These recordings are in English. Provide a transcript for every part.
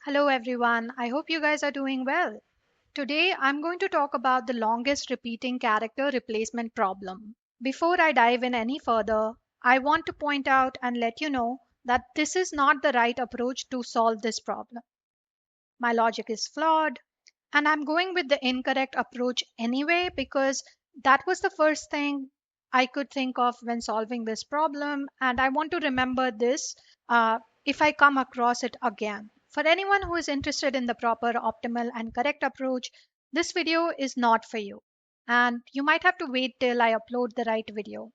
Hello everyone, I hope you guys are doing well. Today I'm going to talk about the longest repeating character replacement problem. Before I dive in any further, I want to point out and let you know that this is not the right approach to solve this problem. My logic is flawed, and I'm going with the incorrect approach anyway because that was the first thing I could think of when solving this problem, and I want to remember this if I come across it again. For anyone who is interested in the proper, optimal, and correct approach, this video is not for you, and you might have to wait till I upload the right video.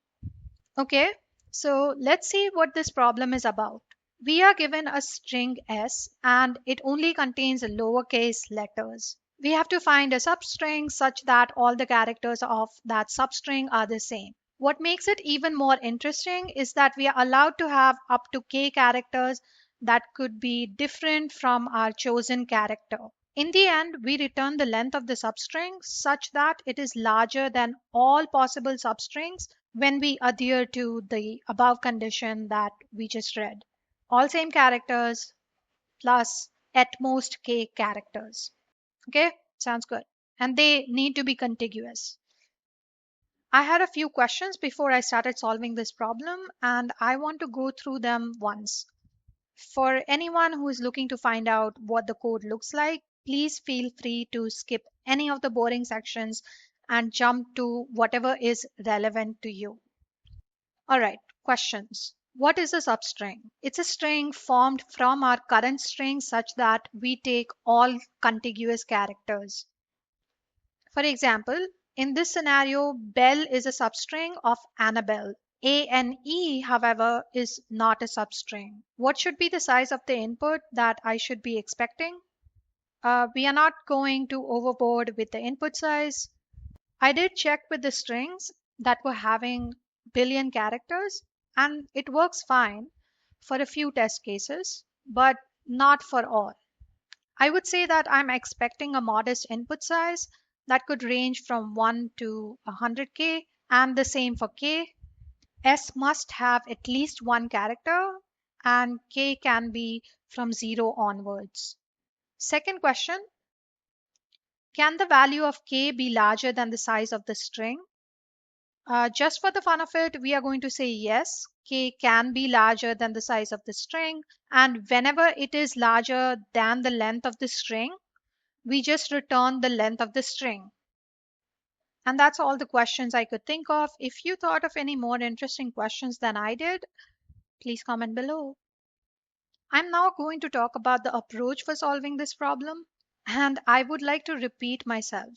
Okay, so let's see what this problem is about. We are given a string S and it only contains lowercase letters. We have to find a substring such that all the characters of that substring are the same. What makes it even more interesting is that we are allowed to have up to k characters that could be different from our chosen character. In the end, we return the length of the substring such that it is larger than all possible substrings when we adhere to the above condition that we just read. All same characters plus at most k characters. Okay, sounds good. And they need to be contiguous. I had a few questions before I started solving this problem, and I want to go through them once. For anyone who is looking to find out what the code looks like, please feel free to skip any of the boring sections and jump to whatever is relevant to you. All right, questions. What is a substring? It's a string formed from our current string such that we take all contiguous characters. For example, in this scenario, Bell is a substring of Annabelle. A and E, however, is not a substring. What should be the size of the input that I should be expecting? We are not going to overboard with the input size. I did check with the strings that were having billion characters, and it works fine for a few test cases, but not for all. I would say that I'm expecting a modest input size that could range from 1 to 100k, and the same for k. S must have at least one character, and k can be from 0 onwards. Second question, can the value of k be larger than the size of the string? Just for the fun of it, we are going to say yes, k can be larger than the size of the string, and whenever it is larger than the length of the string, we just return the length of the string. And that's all the questions I could think of. If you thought of any more interesting questions than I did, please comment below. I'm now going to talk about the approach for solving this problem, and I would like to repeat myself.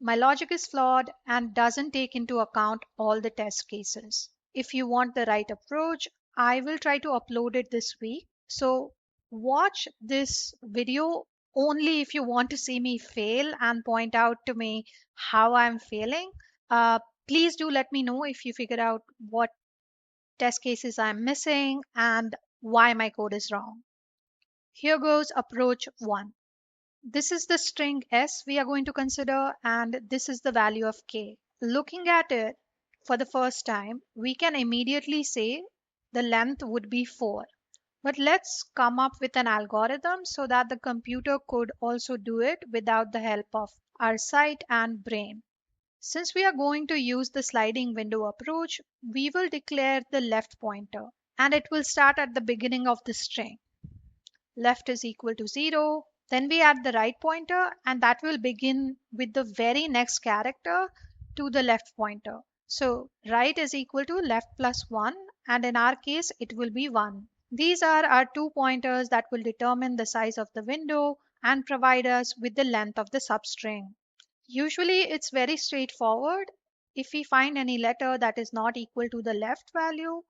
My logic is flawed and doesn't take into account all the test cases. If you want the right approach, I will try to upload it this week. So watch this video only if you want to see me fail and point out to me how I'm failing. Uh, Please do let me know if you figure out what test cases I'm missing and why my code is wrong. Here goes approach 1. This is the string S we are going to consider, and this is the value of k. Looking at it for the first time, we can immediately say the length would be 4. But let's come up with an algorithm so that the computer could also do it without the help of our sight and brain. Since we are going to use the sliding window approach, we will declare the left pointer, and it will start at the beginning of the string. Left is equal to 0. Then we add the right pointer, and that will begin with the very next character to the left pointer. So right is equal to left plus 1, and in our case it will be 1. These are our two pointers that will determine the size of the window and provide us with the length of the substring. Usually it's very straightforward. If we find any letter that is not equal to the left value,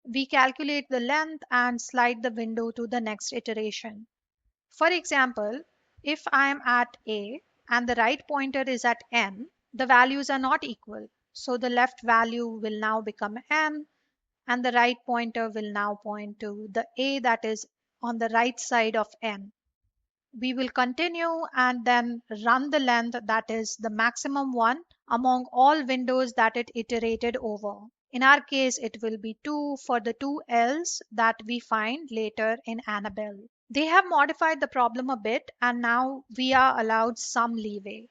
we calculate the length and slide the window to the next iteration. For example, if I am at A and the right pointer is at N, the values are not equal. So the left value will now become N and the right pointer will now point to the A that is on the right side of N. We will continue and then run the length that is the maximum one among all windows that it iterated over. In our case, it will be 2 for the two L's that we find later in Annabelle. They have modified the problem a bit, and now we are allowed some leeway.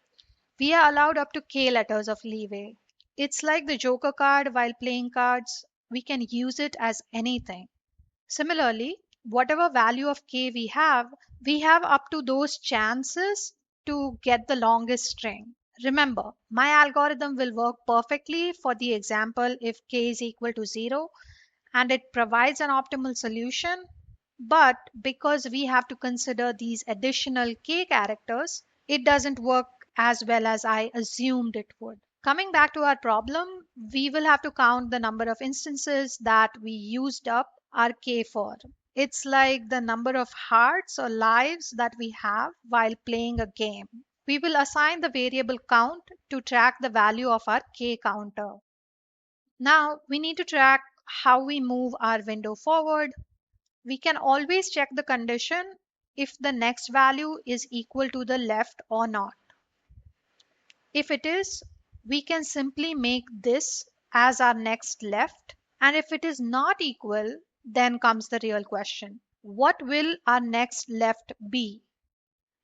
We are allowed up to k letters of leeway. It's like the Joker card while playing cards. We can use it as anything. Similarly, whatever value of k we have up to those chances to get the longest string. Remember, my algorithm will work perfectly for the example if k is equal to 0 and it provides an optimal solution. But because we have to consider these additional k characters, it doesn't work as well as I assumed it would. Coming back to our problem, we will have to count the number of instances that we used up our k for. It's like the number of hearts or lives that we have while playing a game. We will assign the variable count to track the value of our k counter. Now we need to track how we move our window forward. We can always check the condition if the next value is equal to the left or not. If it is, we can simply make this as our next left. And if it is not equal, then comes the real question. What will our next left be?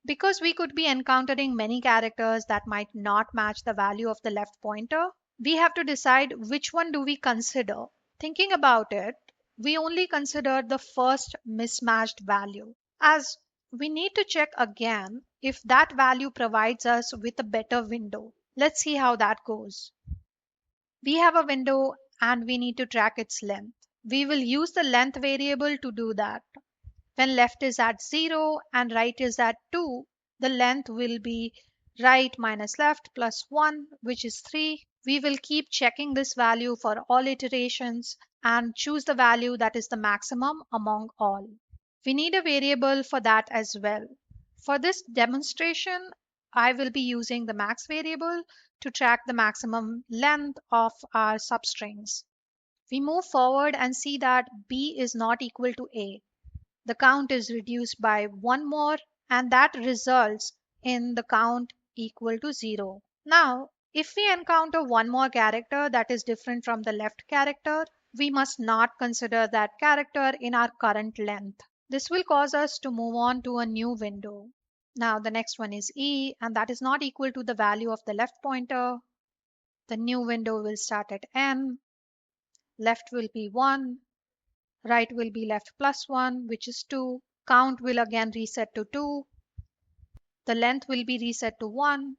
Because we could be encountering many characters that might not match the value of the left pointer, we have to decide which one do we consider. Thinking about it, we only consider the first mismatched value, as we need to check again if that value provides us with a better window. Let's see how that goes. We have a window and we need to track its length. We will use the length variable to do that. When left is at 0 and right is at 2, the length will be right minus left plus 1, which is 3. We will keep checking this value for all iterations and choose the value that is the maximum among all. We need a variable for that as well. For this demonstration, I will be using the max variable to track the maximum length of our substrings. We move forward and see that b is not equal to a. The count is reduced by one more, and that results in the count equal to 0. Now, if we encounter one more character that is different from the left character, we must not consider that character in our current length. This will cause us to move on to a new window. Now, the next one is E, and that is not equal to the value of the left pointer. The new window will start at N. Left will be 1. Right will be left plus 1, which is 2. Count will again reset to 2. The length will be reset to 1.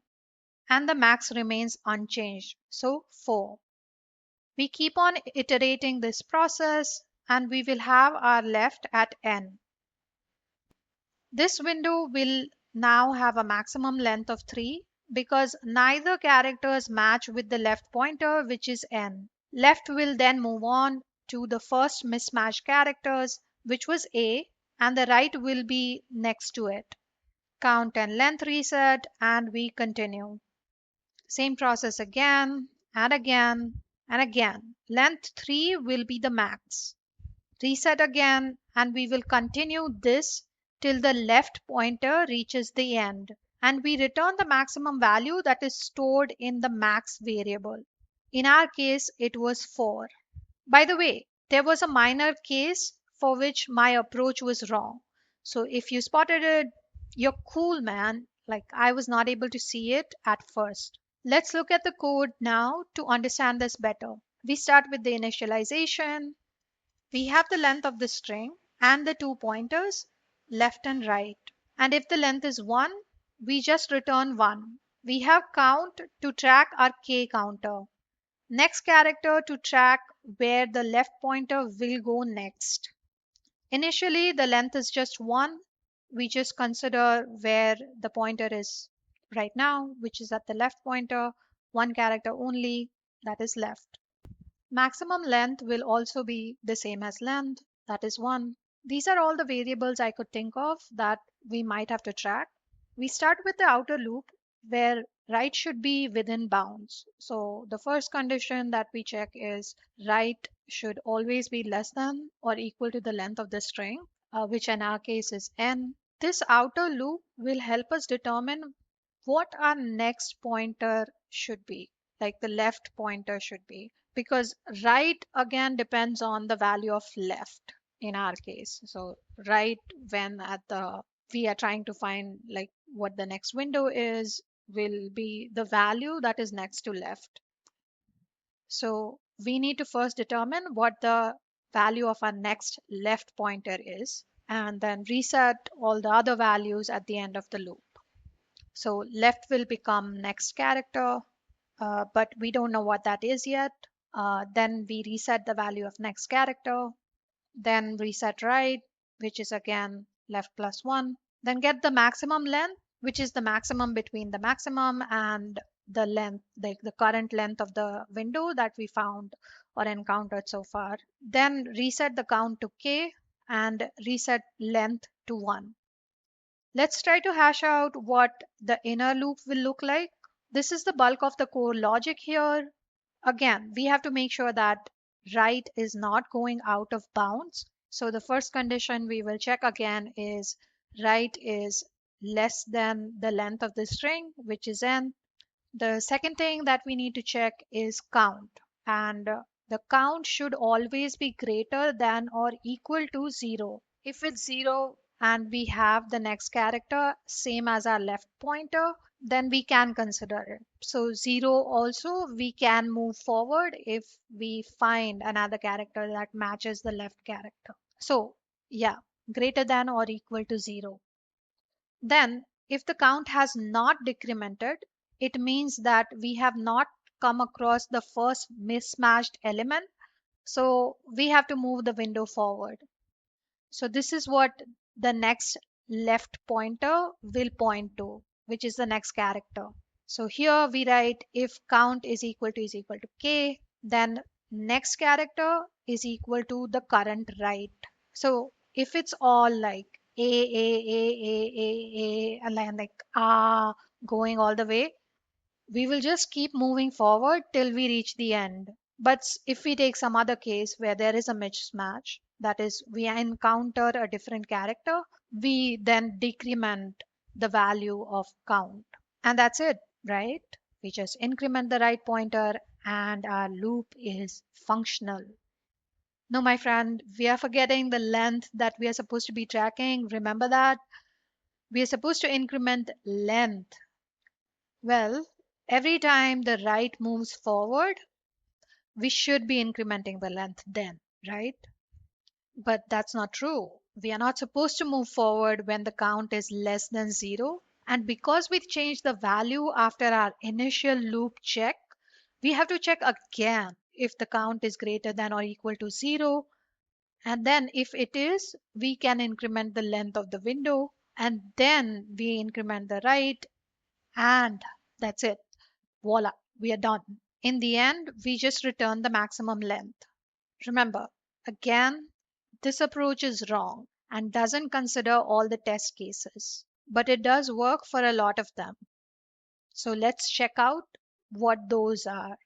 And the max remains unchanged, so 4. We keep on iterating this process and we will have our left at n. This window will now have a maximum length of 3 because neither characters match with the left pointer, which is n. Left will then move on to the first mismatched characters, which was a, and the right will be next to it. Count and length reset, and we continue. Same process again and again and again. Length 3 will be the max. Reset again, and we will continue this till the left pointer reaches the end. And we return the maximum value that is stored in the max variable. In our case, it was 4. By the way, there was a minor case for which my approach was wrong. So if you spotted it, you're cool, man. Like I was not able to see it at first. Let's look at the code now to understand this better. We start with the initialization. We have the length of the string and the two pointers, left and right. And if the length is 1, we just return 1. We have count to track our k counter. Next character to track where the left pointer will go next. Initially, the length is just 1. We just consider where the pointer is right now, which is at the left pointer, one character only, that is left. Maximum length will also be the same as length, that is 1. These are all the variables I could think of that we might have to track. We start with the outer loop where right should be within bounds. So the first condition that we check is right should always be less than or equal to the length of the string, which in our case is n. This outer loop will help us determine what our next pointer should be, like the left pointer should be, because right again depends on the value of left. in our case. So right when at the we are trying to find like what the next window is will be the value that is next to left. So we need to first determine what the value of our next left pointer is and then reset all the other values at the end of the loop. So left will become next character, but we don't know what that is yet. Then we reset the value of next character, then reset right, which is again left plus 1, then get the maximum length, which is the maximum between the maximum and the length, the current length of the window that we found or encountered so far. Then reset the count to k and reset length to 1. Let's try to hash out what the inner loop will look like. This is the bulk of the core logic here. Again, we have to make sure that right is not going out of bounds. So the first condition we will check again is right is less than the length of the string, which is n. The second thing that we need to check is count. And the count should always be greater than or equal to 0. If it's 0 and we have the next character same as our left pointer, then we can consider it. So 0 also we can move forward if we find another character that matches the left character. So yeah, greater than or equal to 0. Then, if the count has not decremented, it means that we have not come across the first mismatched element. So we have to move the window forward. So this is what the next left pointer will point to, which is the next character. So here we write if count is equal to k, then next character is equal to the current right. So if it's all like and then like going all the way, we will just keep moving forward till we reach the end. But if we take some other case where there is a mismatch, that is, we encounter a different character, we then decrement the value of count. And that's it, right? We just increment the right pointer and our loop is functional. No, my friend, we are forgetting the length that we are supposed to be tracking. Remember that? We are supposed to increment length. Well, every time the right moves forward, we should be incrementing the length then, right? But that's not true. We are not supposed to move forward when the count is less than 0. And because we changed the value after our initial loop check, we have to check again if the count is greater than or equal to 0. And then if it is, we can increment the length of the window and then we increment the right and that's it. Voila, we are done. In the end, we just return the maximum length. Remember, again, this approach is wrong and doesn't consider all the test cases, but it does work for a lot of them. So let's check out what those are.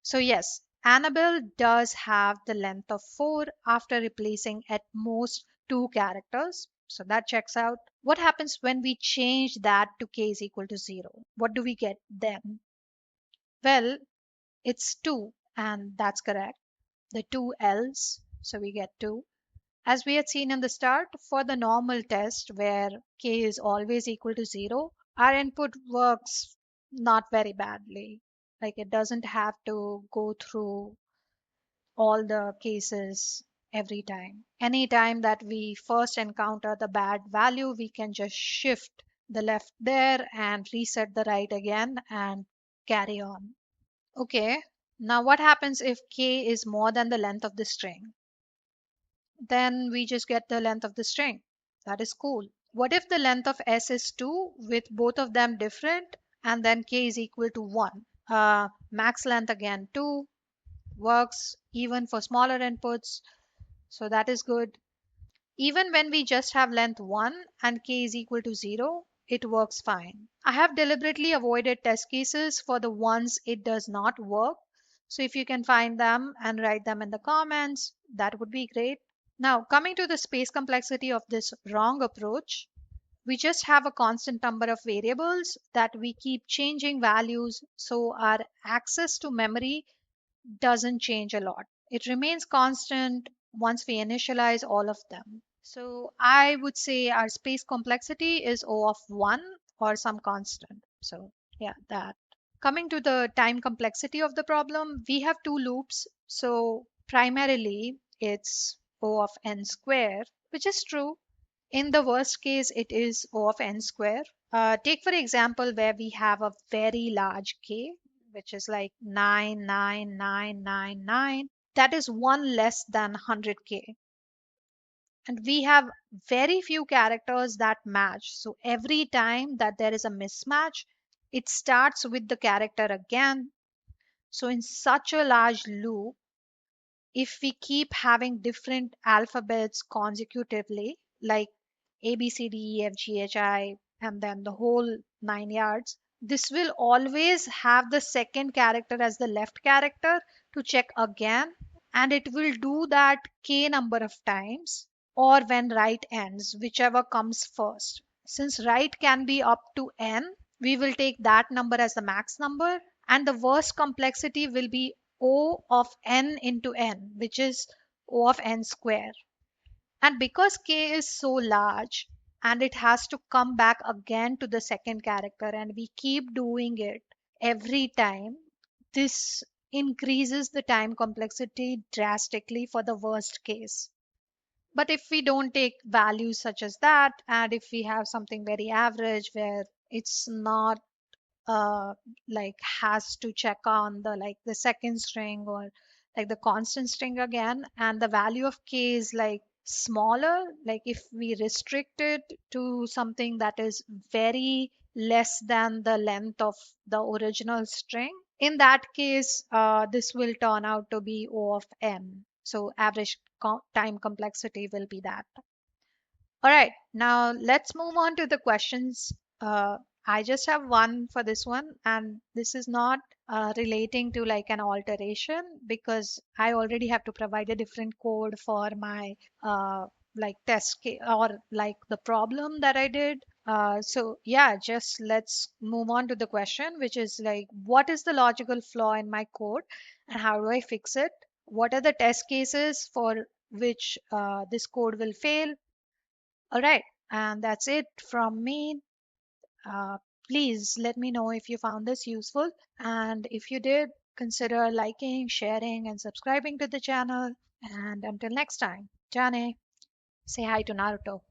So yes, Annabelle does have the length of 4 after replacing at most 2 characters. So that checks out. What happens when we change that to k is equal to 0? What do we get then? Well, it's 2 and that's correct. The 2 L's, so we get 2. As we had seen in the start, for the normal test where k is always equal to 0, our input works not very badly. Like it doesn't have to go through all the cases every time. Anytime that we first encounter the bad value, we can just shift the left there and reset the right again and carry on. Okay, now what happens if k is more than the length of the string? Then we just get the length of the string. That is cool. What if the length of s is 2 with both of them different and then k is equal to 1? Max length again 2 works even for smaller inputs. So that is good. Even when we just have length 1 and k is equal to 0, it works fine. I have deliberately avoided test cases for the ones it does not work. So if you can find them and write them in the comments, that would be great. Now, coming to the space complexity of this wrong approach, we just have a constant number of variables that we keep changing values, so our access to memory doesn't change a lot. It remains constant once we initialize all of them. So I would say our space complexity is O of 1 or some constant. So yeah, that. Coming to the time complexity of the problem, we have two loops. So primarily it's O of n square, which is true. In the worst case, it is O of n square. Take for example where we have a very large k, which is like 99999. That is one less than 100k. And we have very few characters that match. So every time that there is a mismatch, it starts with the character again. So in such a large loop, if we keep having different alphabets consecutively, like A, B, C, D, E, F, G, H, I, and then the whole 9 yards, this will always have the second character as the left character to check again, and it will do that k number of times, or when right ends, whichever comes first. Since right can be up to n, we will take that number as the max number, and the worst complexity will be O of n into n, which is O of n square. And because k is so large and it has to come back again to the second character, and we keep doing it every time, this increases the time complexity drastically for the worst case. But if we don't take values such as that, and if we have something very average where it's not uh like has to check on the like the second string or like the constant string again, and the value of k is like smaller, like if we restrict it to something that is very less than the length of the original string, in that case this will turn out to be O of n. So average time complexity will be that. All right, now let's move on to the questions. I just have one for this one, and this is not relating to like an alteration because I already have to provide a different code for my like or like the problem that I did. So yeah, just let's move on to the question, which is like, what is the logical flaw in my code, and how do I fix it? What are the test cases for which this code will fail? All right, and that's it from me. Uh, Please let me know if you found this useful. And if you did, consider liking, sharing, and subscribing to the channel. And until next time, Jane, say hi to Naruto.